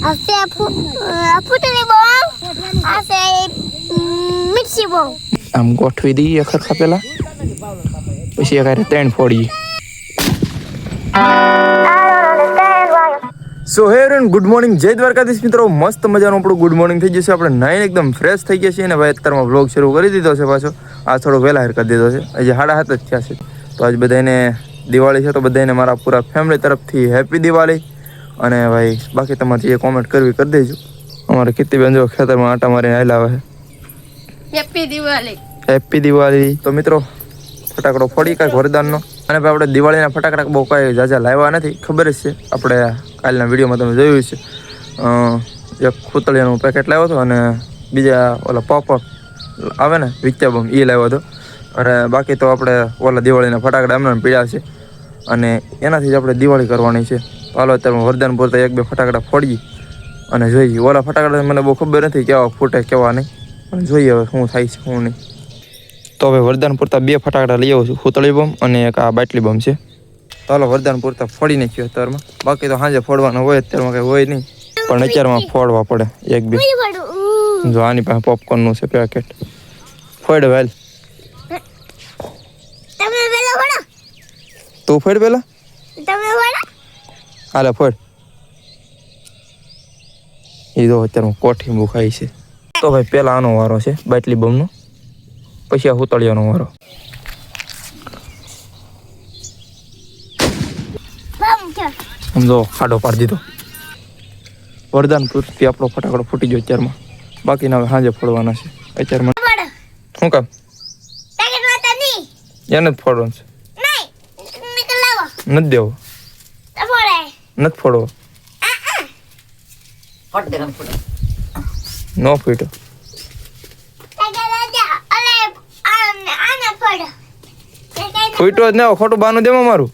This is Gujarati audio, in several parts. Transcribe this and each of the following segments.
Ase putri bom. Ase mixi bom. આમ ગોઠવી દઈએ ખરખા પેલા પછી એક ત્રણ ફોડી. સો હેર ગુડ મોર્નિંગ, જય દ્વારકાધીશ મિત્રો. મસ્ત મજાનું આપણું ગુડ મોર્નિંગ થઈ જશે. આપણે નાઈને એકદમ ફ્રેશ થઈ ગયા છીએ અને ભાઈ અત્યારમાં વ્લોગ શરૂ કરી દીધો છે. પાછો આ થોડો વહેલા હેર કરી દીધો છે. હજી 7:30 જ થયા છે. તો આજ બધાને દિવાળી છે તો બધાને મારા પૂરા ફેમિલી તરફથી હેપી દિવાળી. અને ભાઈ બાકી તમારે જે કોમેન્ટ કરવી કરી દેજો. અમારે કીર્તિબેન જો ખેતરમાં આટા મારીને આવેલા આવે. હેપી દિવાળી. હેપી દિવાળી. તો મિત્રો ફટાકડો ફોડી કાંઈક વરદાનનો. અને ભાઈ આપણે દિવાળીના ફટાકડા બહુ કાંઈ ઝાઝા લાવ્યા નથી, ખબર જ છે. આપણે કાલના વિડીયોમાં તમે જોયું છે. એક ખૂતળિયાનું પેકેટ લાવ્યો હતો અને બીજા ઓલા પોપઅપ આવે ને વિચ્ચા બમ એ લાવ્યો હતો. અને બાકી તો આપણે ઓલા દિવાળીના ફટાકડા એમને પીડ્યા છે અને એનાથી જ આપણે દિવાળી કરવાની છે. તો હાલો અત્યારે વરદાન પૂરતા 1-2 ફટાકડા ફોડીએ અને જોઈએ. ઓલા ફટાકડા મને બહુ ખબર નથી કેવા ફૂટે કેવા નહીં, પણ જોઈએ હવે શું થાય છે શું નહીં. તો હવે વરદાન પૂરતા 2 ફટાકડા લઈ આવું છું, ખૂતળી બમ અને એક આ બાટલી બમ છે. તો હાલો વરદાન પૂરતા ફોડી નાખ્યો અત્યારમાં. બાકી તો સાંજે ફોડવાના હોય, અત્યારમાં કંઈ હોય નહીં, પણ અત્યારમાં ફોડવા પડે 1-2. જો આની પાસે પોપકોર્નનું છે પેકેટ. ફોડ વેલ તું ફોડ પેલા હાલે ફોડ. એ તો અત્યારમાં કોઠી મુખાઈ છે. તો ભાઈ પેલા આનો વારો છે બાટલી બમનો, પછી આ હુતળિયાનો વારો. સમજો ખાડો પાડી દીધો. વરદાન પૂરતી આપણો ફટાકડો ફૂટી ગયો અત્યારમાં. બાકીના હવે સાંજે ફોડવાના છે. અત્યારમાં શું કામ એને જ ફોડવાનું છે? નથી દેવો, નથી ફોડવો. નો ફૂટ્યો. ફૂટ્યો જ ને, ખોટું બાનું દેમાં મારું.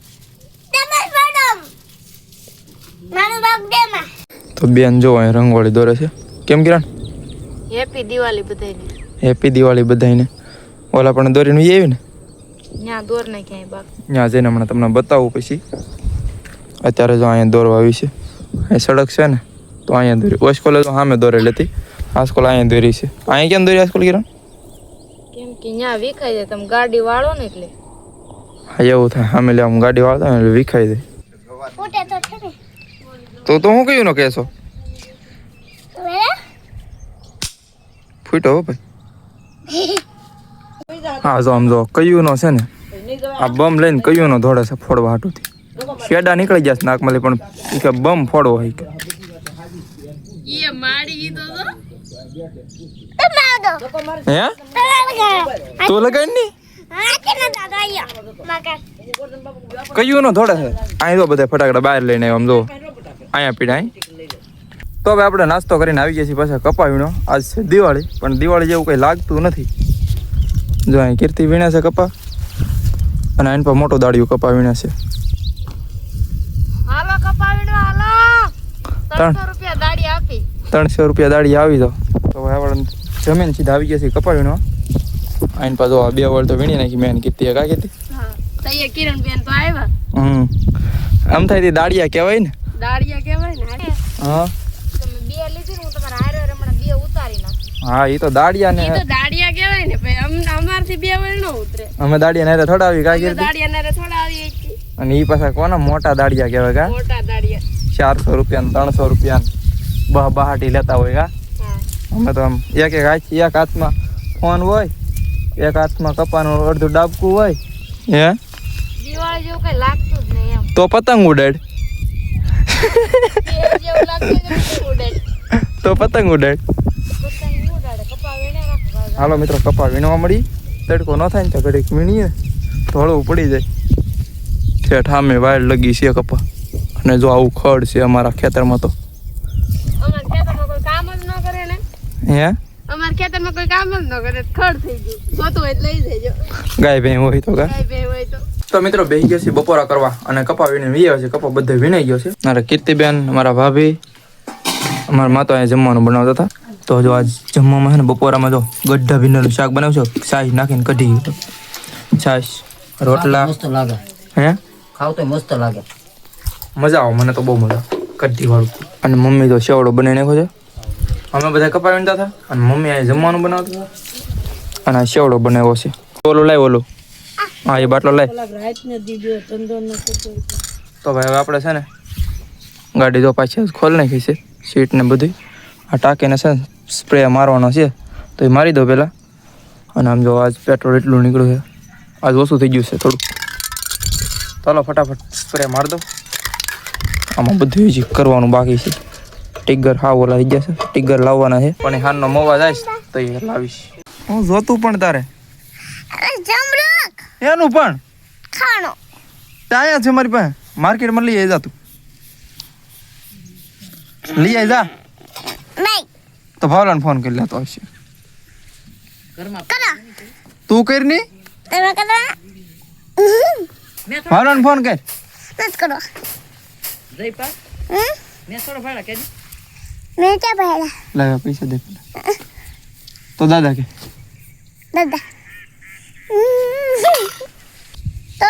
તો બેન જો અહીં રંગોળી દોરે છે. કેમ કિરણ? હેપી દિવાળી બધાને. હેપી દિવાળી બધાને. ઓલા પણ દોરીને આવી ને ન્યા દોર ને ક્યાંય બાપ. ત્યાં જઈને હમણાં તમને બતાવું પછી. અત્યારે જો અહીંયા દોરવા આવી છે. અહીં સડક છે ને તો અહીંયા દોરી. ઓસ કોલેજ સામે દોરેલી હતી, આસકોલ અહીંયા દોરી છે. અહીંયા કેમ દોરી આસકોલ કિરણ? કેમ કે ન્યા વિખાઈ જાય, તમે ગાડી વાળો ને એટલે. હા એવું થાય, સામે લે આમ ગાડી વાળતા ને એટલે વિખાઈ જાય. તો હું કયું નો કહેશો? ફૂટો હો ભાઈ. હા જો આમ જો કયું નો છે ને આ બમ લઈને કયું નો દોડે છે ફોડવા હાટુથી. શેડા નીકળી જશે નાકમાંથી, પણ એ કે બમ ફોડવો હોય કે ઈ માડી તો હે તો લગાડ ની કયું નો દોડે છે. અહીં તો બધા ફટાકડા બહાર લઈને આમ જો અહીંયા પીડા. તો હવે આપણે નાસ્તો કરીને આવી ગયા છીએ પાછા કપા. આજ છે દિવાળી, પણ દિવાળી જેવું કંઈ લાગતું નથી. જો અહીં કીર્તિ વીણા છે કપા અને આની પર મોટો દાડિયું કપા વીણા છે. હાલો કપા વીણવા હાલો. 300 રૂપિયા દાડી આપી. 300 રૂપિયા દાડી આવી જાવ. તો હવે આપણે જમીન સીધા આવી ગયા છીએ કપા વીણવા. આની પર જો 2 વળ તો વીણી નાખી મેં કીર્તિ. કા કીધી? હા તઈએ કિરણ બેન તો આવ્યા. આમ થાય દાડિયા કહેવાય ને. દાડિયા કહેવાય ને. હા તમે 2 લીધી ને હું તમારા હારે હમણાં 2 ઉતારી નાખી. હા એ તો દાડિયા ને. ઈ તો દાડિયા કહેવાય ને ભાઈ. અમારથી 2 વળ ન ઉતરે. અમે દાડિયા ને થોડા આવી કા કીધી? દાડિયા ને થોડા આવી છે. અને ઈ પાછા કોના મોટા દાડિયા કહેવાય કા? મોટા દાડિયા 400 રૂપિયા 300 રૂપિયા બહાટી લેતા હોય કા. અમે તો આમ એક હાથમાં ફોન હોય, એક હાથમાં કપાનું અડધું ડાબકું હોય. હે દિવાળી જેવું કઈ લાગતું જ નહીં એમ. તો પતંગ ઉડાડ. જેવું લાગતું જ નહીં ઉડાડ. તો પતંગ ઉડાડ. પતંગ ઉડાડે કપા વીણે રાખો. હાલો મિત્રો કપા વીણવા મળી. તડકો ન થાય ને તો ઘડીક વીણીએ ધોળું પડી જાય. ઠેઠ સામે વાયર લગી છે કપા. અને જો આવું ખડ છે અમારા ખેતરમાં. તો અમારા ખેતરમાં કોઈ કામ જ ન કરે ને. હે અમારા ખેતરમાં કોઈ કામ જ ન કરે, ખડ થઈ ગયું. જોતું હોય લઈ જજો. ગાય ભેં હોય તો ગાય ભેં હોય તો મિત્રો બેસી ગયા છે બપોરા કરવા અને કપા વીણે વીયા છે. કપા બધે વીણાઈ ગયો છે. મારા કીર્તિબેન, મારા ભાભી, અમારા માતા અહીંયા જમવાનું બનાવતા હતા. તો જો આજ જમવામાં છે ને બપોરામાં જો ગઢા ભીંડાનું શાક બનાવશો, છાશ નાખીને કઢી. છાશ રોટલા મસ્ત લાગે. હે ખાવ તો મસ્ત લાગે. મજા આવે. મને તો બહુ મજા કઢી વાળું. અને મમ્મી તો સેવડો બનાવી નાખ્યો છે. અમે બધા કપાવી વીણતા હતા અને મમ્મી આ જમવાનું બનાવતા હતા અને આ સેવડો બનાવ્યો છે. ઓલો લાય ઓલો, હા એ બાટલો લાય. તો ભાઈ હવે આપણે છે ને ગાડી તો પાછી ખોલ નાખી છે, સીટ ને બધું. આ ટાંકીને છે સ્પ્રે મારવાનો છે તો એ મારી દો પહેલાં. અને આમ જો આજ પેટ્રોલ એટલું નીકળ્યું છે, આજ ઓછું થઈ ગયું છે થોડું. ચાલો ફટાફટ સ્પ્રે મારી દો. આમાં બધું જ કરવાનું બાકી છે. ટિગર હા ઓલા થઈ ગયા છે, ટિગર લાવવાના છે પણ એ હારનો મોવા જાય તો એ લાવીશ. હું જોતું પણ તારે એનું પણ ખાણો ત્યાં છે મારી પાસે, માર્કેટમાં લઈ આવી જા તું. લઈ આવી જા નહીં તો ભાવલાને ફોન કરી લેતો આવશે. કરો તું કર ની, તમે કરો ભાવલાને ફોન કર. મત કરો જયપા હમ મેં થોડો ભાડા કે મેં ક્યાં પહેલા લાવ્યા પૈસા દે પેલા. તો દાદા કે દાદા તો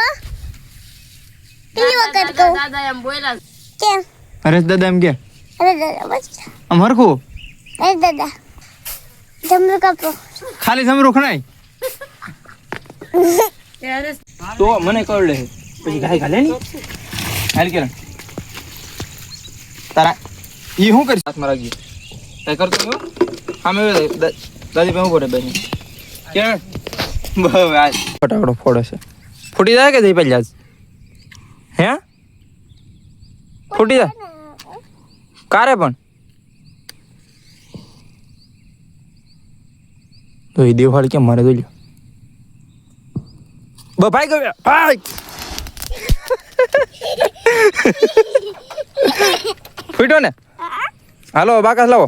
કેટલી વખત કહું દાદા એમ બોલ્યા કેમ હરેશ દાદા એમ કે અરે દાદા બસ આમ હરખું અરે દાદા જમરૂ કાપો ખાલી સમરૂ ખણાય ત્યારે તો મને કર લે પછી ગાય ગાલે ની હાલ કે તારા ઈ હું કરી હાથમાં રાખી કઈ કરતો હું આમે દાદી पे ઉભો રે બેન કે બહુ આ ફટાકડો ફોડે છે. ફૂટી જાય કે જઈ પહેલા જ હે ફૂટી જાય કારે પણ તો એ દેવાળી કેમ મારે જોઈ લો ભાઈ ગયો ભાઈ ફૂટ્યો ને. હાલો બાકાસ લાવો,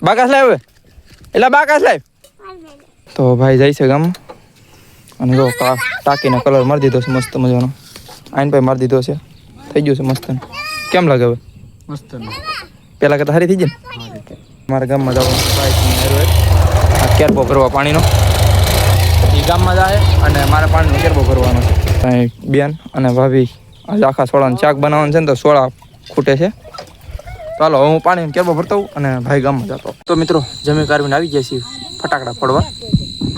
બાકાસ લાવ હવે એટલે બાકાસ લાવ. તો ભાઈ જાય છે ગામમાં અને જો ટાંકીને કલર મારી દીધો છે મસ્ત મજાનો. આઈન ભાઈ મારી દીધો છે, થઈ ગયું છે મસ્ત. કેમ લાગે હવે? મસ્ત પહેલાં કરતાં સારી થઈ જાય ને. મારા ગામમાં જવાનું આ કેરબો કરવા પાણીનો એ ગામમાં જાય અને મારે પાણીનો કેરબો કરવાનો છે. કાંઈ બેન અને ભાભી આજે આખા સોળાનું શાક બનાવવાનું છે ને તો સોળા ખૂટે છે. ચાલો હું પાણી કેરબો ભરતો હોઉં અને ભાઈ ગામમાં જતો. તો મિત્રો જમી કારવીને આવી ગયા છીએ ફટાકડા ફોડવા.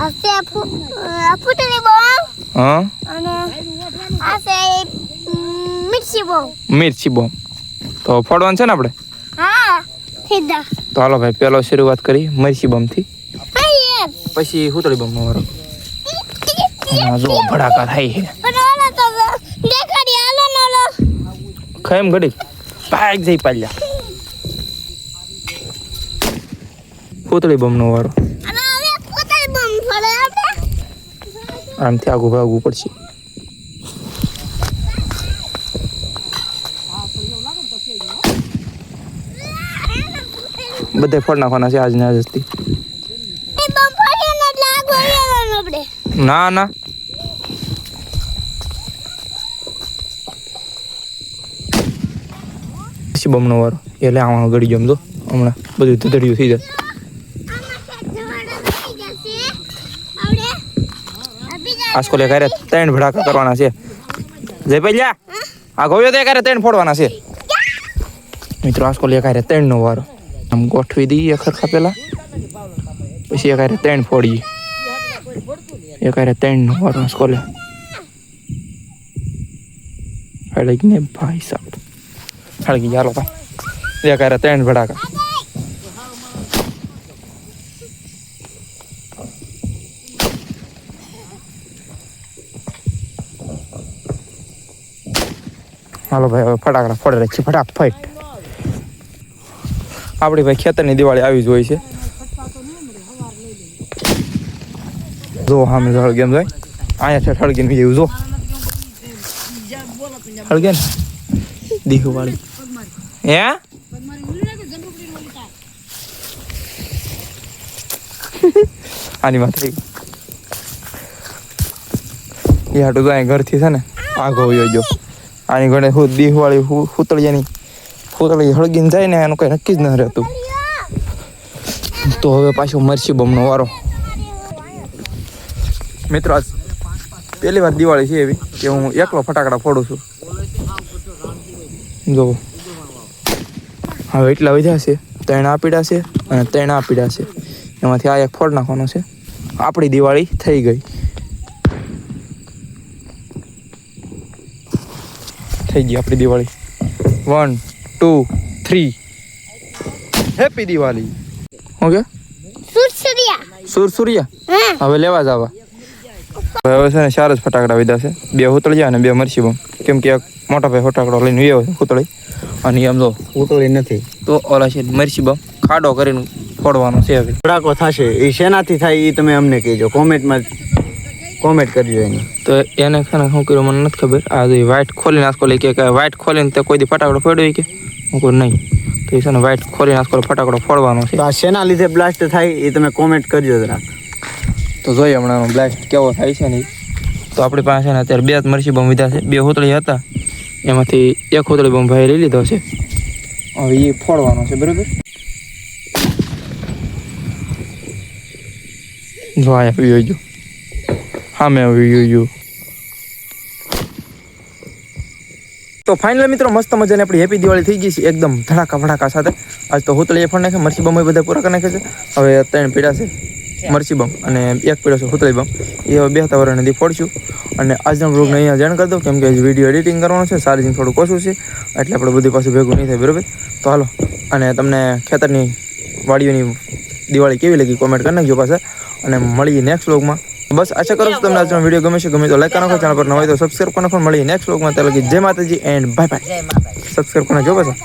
આ છે ફૂટની બોમ્બ હા અને આ છે મિર્ચી બોમ્બ. મિર્ચી બોમ્બ તો ફોડવાનું છે ને આપણે. હા સીધા તો હાલો ભાઈ પહેલો શરૂઆત કરી મિર્ચી બોમ્બથી, હા પછી હુતળી બોમ્બનો વારો. જો ભડાકા થાય છે પણ ઓલા તો દેખાડી આલો નલો ખેમ ઘડી ભાગ જઈ પાલ્યા. હુતળી બોમ્બનો વારો. અને હવે ફૂટની બોમ્બ ફોડે આપણે આમથી આગું ભાગવું પડશે. બધે ફોડ નાખવાના છે આજને આજથી. એ બોમ્બ ફોડીને એટલે આગો લેવાનો આપણે. ના ના પછી બોમ્બનો વારો એટલે આમાં ગળી જમજો હમણાં બધું ધૂતળિયું થઈ જાય. આસકો લે કરે 3 ભડાકા કરવાના છે. જય પહેલા આ ગોયો તે કરે 3 ફોડવાના છે મિત્રો. આસકો લે કરે 3 નો વારો. આમ ગોઠવી દઈએ ખરખા પેલા, પછી એ કરે 3 ફોડીએ. એ કરે 3 નો વારો આસકો લે હળગી ને ભાઈ સાહેબ હળગી ચાલો ભાઈ. એ કરે 3 ભડાકા. હાલો ભાઈ હવે ફટાકડા ફોડે રાખીએ ફટાફટ. આપણી ભાઈ ખેતરની દિવાળી આવી જ હોય છે. જો સામે હળગે એમ જાય અહીંયા છે હળગીને એવું જો હળગે ને દિવાળી હે આની વાત થઈ એ હાટું તો અહીં ઘરથી છે ને આગો હોય જો આની ઘરે હું દિવાળી હુતળિયાની હુતળી હળગીને જાય ને એનું કઈ નક્કી જ ન રહેતું. તો હવે પાછો મરચી બોમ્બનો વારો. મિત્રો આજ પહેલી વાર દિવાળી છે એવી કે હું એકલો ફટાકડા ફોડું છું. જો હવે એટલા વધ્યા છે, 3 આ પીડા છે અને 3 આ પીડા છે. એમાંથી આ એક ફોડ નાખવાનો છે. આપણી દિવાળી થઈ ગઈ. થઈ ગઈ આપણી દિવાળી. 1 2 3 હેપી દિવાળી. ઓકે સુરસુરિયા હવે લેવા જ આવા. હવે છે ને 4 જ ફટાકડા વિધા છે, 2 હુતળિયા અને 2 મરચી બમ. કેમ કે એક મોટા ભાઈ ફટાકડો લઈને આવ્યો છે હુતળી, અને એમ જો ઉતળી નથી તો ઓલા છે મરચી બમ ખાડો કરીને ફોડવાનો છે. હવે ધડાકો થશે એ શેનાથી થાય એ તમે અમને કહેજો, કોમેન્ટ કરજો એની. તો એને છે ને શું કર્યું મને નથી ખબર. આ જો વ્હાઈટ ખોલીને આસકોલી કે વ્હાઈટ ખોલીને તે કોઈ દી ફટાકડો ફોડ્યો કે હું કોઈ નહીં, તો એ છે ને વ્હાઈટ ખોલીને આસકોલે ફટાકડો ફોડવાનો છે. તો આ શેના લીધે બ્લાસ્ટ થાય એ તમે કોમેન્ટ કરજો જરાક. તો જોઈએ હમણાં બ્લાસ્ટ કેવો થાય છે ને. તો આપણી પાસે ને અત્યારે 2 મરચી બમ વિધા છે, 2 હુતળી હતા એમાંથી 1 હુતળી બમ ભાઈ લઈ લીધો છે. હવે એ ફોડવાનો છે બરાબર. જો આયા વિયો જો હા મેં વિયો. તો ફાઇનલ મિત્રો મસ્ત મજાની આપણી હેપી દિવાળી થઈ ગઈ છે એકદમ ધડાકા ભડાકા સાથે. આજ તો હુતળી ફોડ નાખે, મરચી બમ બધા પૂરા કરી નાખે છે. હવે 3 પીડા છે મરચી બમ અને 1 પીડો છે હુતળી બમ. એ હવે 2 તવરણથી ફોડશું. અને આજના બ્લોગને અહીંયા જાણ કરી દઉં, કેમ કે વિડીયો એડિટિંગ કરવાનું છે, ચાર્જિંગ થોડું ઓછું છે, એટલે આપણે બધી પાછું ભેગું નહીં થાય બરાબર. તો હાલો, અને તમને ખેતરની વાડીઓની દિવાળી કેવી લાગી કોમેન્ટ કરી નાખજો પાછા, અને મળીએ નેક્સ્ટ બ્લોગમાં. બસ આશા કરું છું તમને આજનો વિડીયો ગમે છે. ગમે તો લાઈક કરો, ચેનલ પર ન હોય તો સબસ્ક્રાઈબ કરો. મળીએ નેક્સ્ટ બ્લોગમાં. ત્યાં લગી જય માતાજી એન્ડ બાય બાય. સબસ્ક્રાઈબ કરજો પાછા.